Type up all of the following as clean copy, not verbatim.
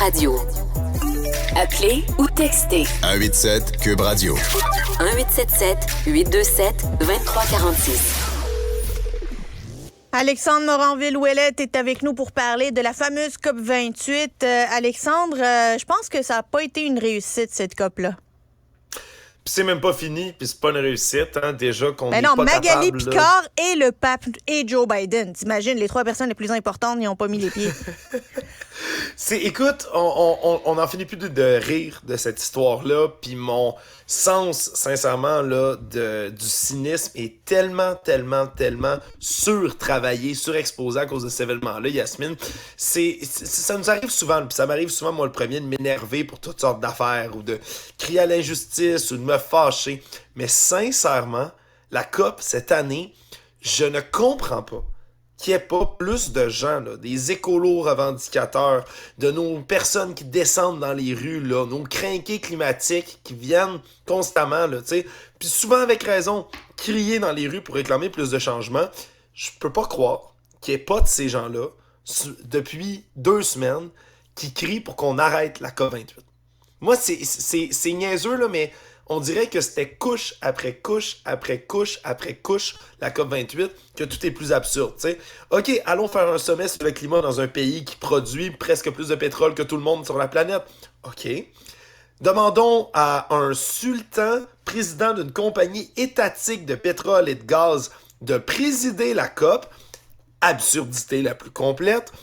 Radio. Appelez ou textez. 187 Cube Radio. 1877-827-2346. Alexandre Moranville-Ouellette est avec nous pour parler de la fameuse COP28. Alexandre, je pense que ça n'a pas été une réussite, cette COP-là. Puis c'est même pas fini, puis c'est pas une réussite, hein, déjà qu'on n'est non, pas Magali capable... Picard et le pape et Joe Biden. T'imagines, les trois personnes les plus importantes n'y ont pas mis les pieds. Écoute, on en finit plus de rire de cette histoire-là, puis mon sens, sincèrement, là, du cynisme est tellement surtravaillé, surexposé à cause de cet événement-là, Yasmine. Ça nous arrive souvent, puis ça m'arrive souvent, moi, le premier, de m'énerver pour toutes sortes d'affaires, ou de crier à l'injustice, ou de me fâcher. Mais sincèrement, la COP, cette année, je ne comprends pas qu'il n'y ait pas plus de gens, là, des écolos revendicateurs, de nos personnes qui descendent dans les rues, là, nos crinqués climatiques qui viennent constamment, là, tu sais, puis souvent avec raison, crier dans les rues pour réclamer plus de changements. Je peux pas croire qu'il n'y ait pas de ces gens-là, depuis 2 semaines, qui crient pour qu'on arrête la COP28. Moi, c'est niaiseux, là, mais on dirait que c'était couche après couche après couche après couche, la COP28, que tout est plus absurde, tu sais. OK, allons faire un sommet sur le climat dans un pays qui produit presque plus de pétrole que tout le monde sur la planète. OK. Demandons à un sultan, président d'une compagnie étatique de pétrole et de gaz, de présider la COP. Absurdité la plus complète.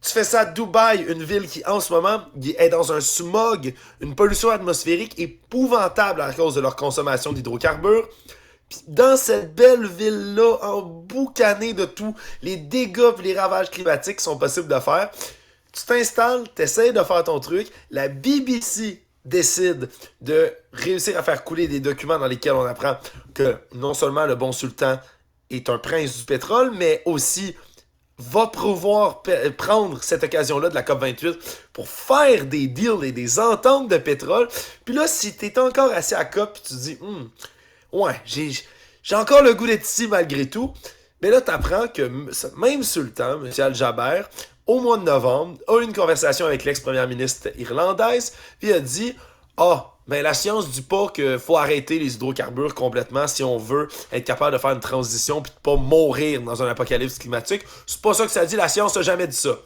Tu fais ça à Dubaï, une ville qui, en ce moment, est dans un smog, une pollution atmosphérique épouvantable à cause de leur consommation d'hydrocarbures. Puis dans cette belle ville-là, emboucanée de tous les dégâts et les ravages climatiques qui sont possibles de faire, tu t'installes, tu essaies de faire ton truc, la BBC décide de réussir à faire couler des documents dans lesquels on apprend que non seulement le bon sultan est un prince du pétrole, mais aussi va pouvoir prendre cette occasion-là de la COP28 pour faire des deals et des ententes de pétrole. Puis là, si t'es encore assis à COP puis tu te dis ouais, j'ai encore le goût d'être ici malgré tout, mais là, t'apprends que même sultan, M. Al-Jaber, au mois de novembre, a eu une conversation avec l'ex-première ministre irlandaise, puis a dit mais la science dit pas qu'il faut arrêter les hydrocarbures complètement si on veut être capable de faire une transition puis de pas mourir dans un apocalypse climatique. C'est pas ça que ça dit, la science a jamais dit ça.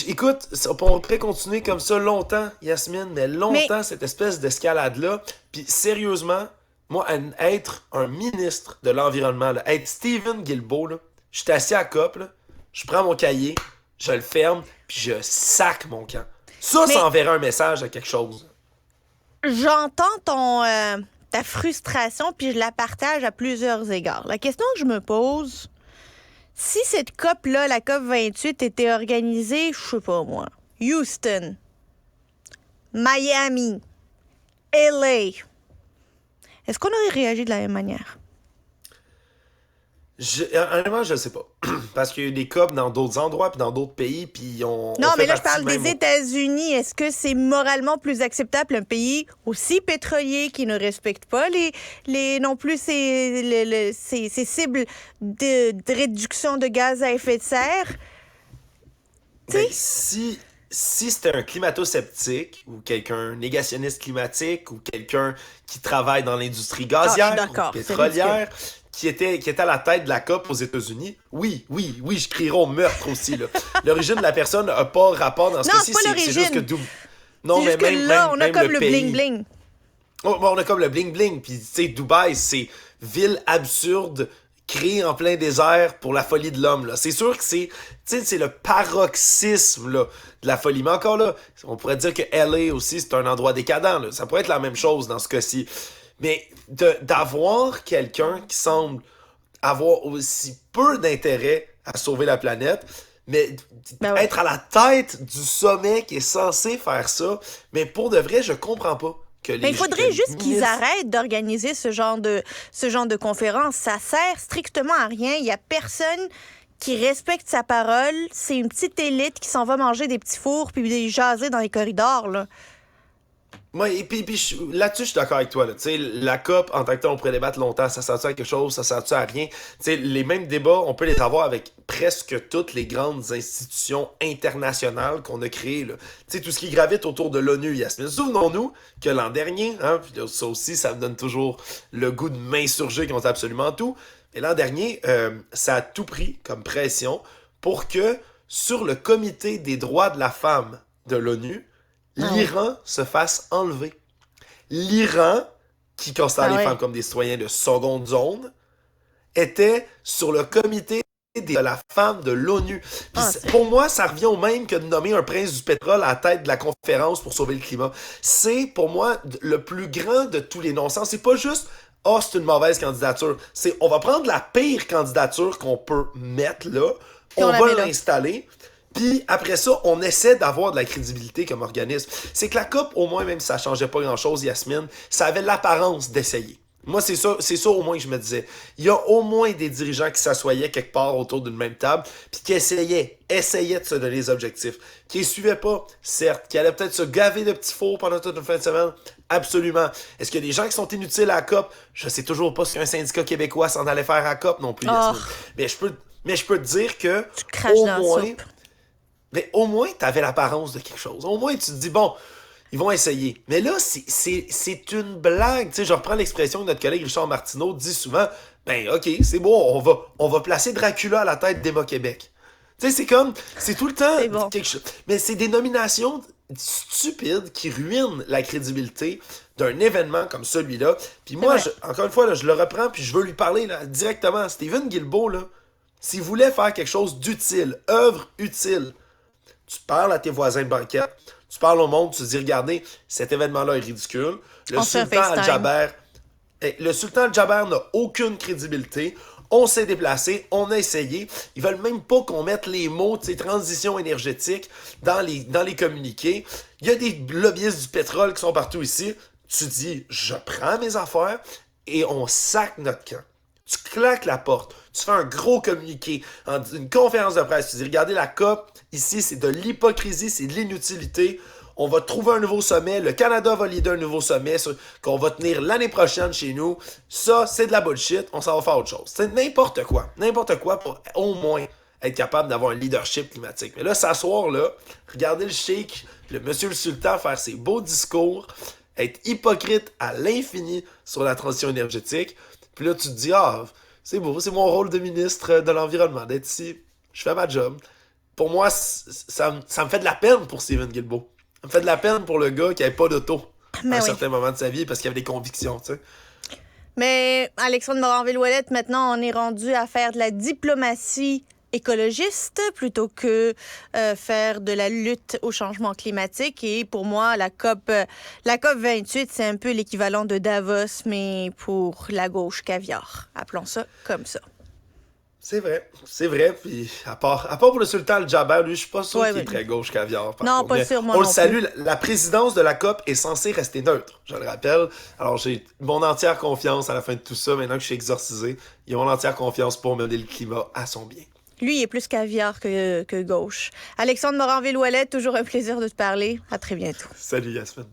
Écoute, on pourrait continuer comme ça longtemps, Yasmine, mais longtemps, cette espèce d'escalade-là. Puis sérieusement, moi, être un ministre de l'Environnement, là, être Stephen Guilbeault, là, je suis assis à COP, là, je prends mon cahier, je le ferme, puis je sac mon camp. Ça enverrait un message à quelque chose. J'entends ta frustration, puis je la partage à plusieurs égards. La question que je me pose, si cette COP-là, la COP28, était organisée, je sais pas moi, Houston, Miami, LA, est-ce qu'on aurait réagi de la même manière? Honnêtement, je ne sais pas. Parce qu'il y a eu des COP dans d'autres endroits, puis dans d'autres pays, puis on... Non, mais là, je parle des États-Unis. Est-ce que c'est moralement plus acceptable un pays aussi pétrolier qui ne respecte pas non plus ses cibles de réduction de gaz à effet de serre? Ben, si c'était un climato-sceptique ou quelqu'un négationniste climatique ou quelqu'un qui travaille dans l'industrie gazière ou pétrolière... Qui était à la tête de la COP aux États-Unis, oui, je crierais au meurtre aussi. Là. L'origine de la personne n'a pas rapport dans ce cas-ci. C'est juste que non, mais même là, on a comme le bling-bling. On a comme le bling-bling. Puis, tu sais, Dubaï, c'est ville absurde, créée en plein désert pour la folie de l'homme. Là. C'est sûr que c'est le paroxysme là, de la folie. Mais encore là, on pourrait dire que LA aussi, c'est un endroit décadent. Là. Ça pourrait être la même chose dans ce cas-ci. Mais d'avoir quelqu'un qui semble avoir aussi peu d'intérêt à sauver la planète, mais être à la tête du sommet qui est censé faire ça, mais pour de vrai, je comprends pas. Il faudrait juste qu'ils arrêtent d'organiser ce genre de conférence. Ça sert strictement à rien. Il n'y a personne qui respecte sa parole. C'est une petite élite qui s'en va manger des petits fours puis des jaser dans les corridors, là. Moi, et puis là-dessus, je suis d'accord avec toi. Là. Tu sais, la COP, en tant que tel, on pourrait débattre longtemps. Ça sert-tu à quelque chose? Ça sert-tu à rien? Tu sais, les mêmes débats, on peut les avoir avec presque toutes les grandes institutions internationales qu'on a créées. Là. Tu sais, tout ce qui gravite autour de l'ONU, Yasmine. Souvenons-nous que l'an dernier, hein, puis ça aussi, ça me donne toujours le goût de m'insurger contre absolument tout. Et l'an dernier, ça a tout pris comme pression pour que, sur le comité des droits de la femme de l'ONU, l'Iran se fasse enlever. L'Iran, qui considère les femmes comme des citoyens de seconde zone, était sur le comité de la femme de l'ONU. Pour moi, ça revient au même que de nommer un prince du pétrole à la tête de la conférence pour sauver le climat. C'est, pour moi, le plus grand de tous les non-sens. C'est pas juste « Ah, c'est une mauvaise candidature ». C'est « On va prendre la pire candidature qu'on peut mettre là, on va l'installer ». Puis après ça, on essaie d'avoir de la crédibilité comme organisme. C'est que la COP, au moins, même si ça changeait pas grand-chose, Yasmine, ça avait l'apparence d'essayer. Moi, c'est ça au moins que je me disais. Il y a au moins des dirigeants qui s'assoyaient quelque part autour d'une même table, puis qui essayaient de se donner des objectifs. Qui les suivaient pas, certes. Qui allaient peut-être se gaver de petits fours pendant toute une fin de semaine. Absolument. Est-ce qu'il y a des gens qui sont inutiles à la COP? Je sais toujours pas ce qu'un syndicat québécois s'en allait faire à la COP non plus, Yasmine. Mais je peux te dire que, tu craches au dans moins... la soupe. Mais au moins, t'avais l'apparence de quelque chose. Au moins, tu te dis, bon, ils vont essayer. Mais là, c'est une blague. Tu sais, je reprends l'expression que notre collègue Richard Martineau dit souvent, ben, OK, c'est bon, on va placer Dracula à la tête d'Emma Québec. Tu sais, c'est tout le temps quelque chose. Mais c'est des nominations stupides qui ruinent la crédibilité d'un événement comme celui-là. Puis moi, encore une fois, là, je le reprends, puis je veux lui parler là, directement. Stephen Guilbeault, là, s'il voulait faire quelque chose d'utile, œuvre utile, tu parles à tes voisins de banquette, tu parles au monde, tu te dis, regardez, cet événement-là est ridicule. Le sultan Al-Jaber n'a aucune crédibilité. On s'est déplacé, on a essayé. Ils veulent même pas qu'on mette les mots de ces transitions énergétiques dans les communiqués. Il y a des lobbyistes du pétrole qui sont partout ici. Tu dis, je prends mes affaires et on sac notre camp. Tu claques la porte, tu fais un gros communiqué, une conférence de presse, tu dis, regardez la COP, ici c'est de l'hypocrisie, c'est de l'inutilité, on va trouver un nouveau sommet, le Canada va leader un nouveau sommet qu'on va tenir l'année prochaine chez nous, ça c'est de la bullshit, on s'en va faire autre chose. C'est n'importe quoi pour au moins être capable d'avoir un leadership climatique. Mais là, s'asseoir là, regarder le sheik, le monsieur le sultan faire ses beaux discours, être hypocrite à l'infini sur la transition énergétique. Puis là, tu te dis, ah, c'est beau, c'est mon rôle de ministre de l'Environnement, d'être ici, je fais ma job. Pour moi, ça me fait de la peine pour Stephen Guilbeault. Ça me fait de la peine pour le gars qui n'avait pas d'auto à un certain moment de sa vie parce qu'il avait des convictions, tu sais. Mais Alexandre Morin-Villouellette, maintenant, on est rendu à faire de la diplomatie écologiste plutôt que faire de la lutte au changement climatique. Et pour moi, la COP 28, c'est un peu l'équivalent de Davos, mais pour la gauche caviar. Appelons ça comme ça. C'est vrai. Puis à part pour le sultan Al-Jaber, lui, je suis pas sûr qu'il est très gauche caviar. Non, pas sûr, moi on non le salue. La présidence de la COP est censée rester neutre, je le rappelle. Alors j'ai mon entière confiance à la fin de tout ça, maintenant que je suis exorcisé. Il a mon entière confiance pour mener le climat à son bien. Lui, il est plus caviar que gauche. Alexandre Morin-Villouellette, toujours un plaisir de te parler. À très bientôt. Salut Yasmine.